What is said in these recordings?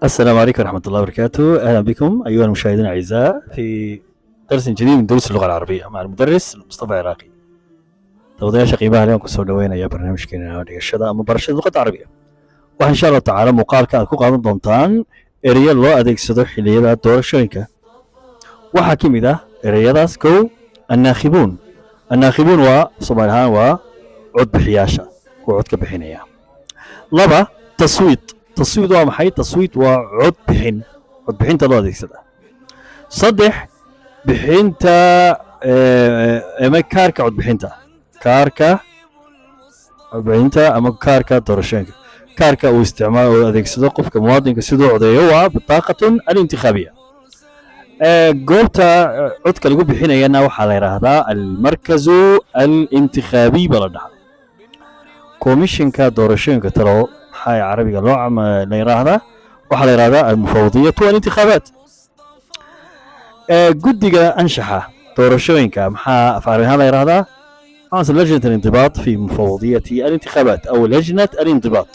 السلام عليكم ورحمة الله وبركاته. أهلا بكم أيها المشاهدين الأعزاء في درس جديد من دروس اللغة العربية مع المدرس مصطفى عراقي. تفضيل qiimaha leh ku soo dhaweynaya barnaamijkeena dhigashada ama barashada luqadda carabiga. Waxa insha Allah tacaala muuqaalka aad ku qaadan doontaan erayo loo adeegsado xilliyada doorashooyinka. Waxa ka mid ah erayadaas kow annaakhibun. Annaakhibun waa Soomaali ahaan waa cod bixiyaasha kuwa codka bixinaya. laba taswiit. taswiit waa maxay? taswiit waa cod bixin, cod bixinta loo adeegsada. saddex bixinta ama kaarka cod bixinta, kaarka cod bixinta ama kaarka doorashooyinka. kaarka uu isticmaalo oo adeegsado qofka muwaadinka sidoo codeeyo waa bitaaqatun al-intikhaabiyya. goobta codka lagu bixinayana waxaa la yidhaahdaa almarkazu al-intikhaabiy baa la dhahaa. komishinka doorashooyinka talo maxaa carabiga loo la yiraahdaa? waxaa la yiraahdaa al-mufawdiyatu wal-intikhabaat. guddiga anshaxa doorashooyinka maxaa afcaal ahaan la yiraahdaa? waxaa lajnat al-indibaat fi mufawdiyati al-intikhabaat aw lajnat al-indibaat.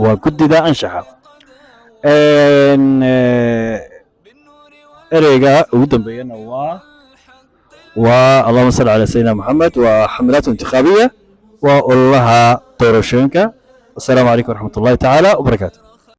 waa guddiga anshaxa. ereyga ugu dambeeyana waa allahumma salli ala sayyidina Muhammad waa xamlaat intikhaabiyya waa ololaha doorashooyinka. السلام عليكم ورحمة الله تعالى وبركاته.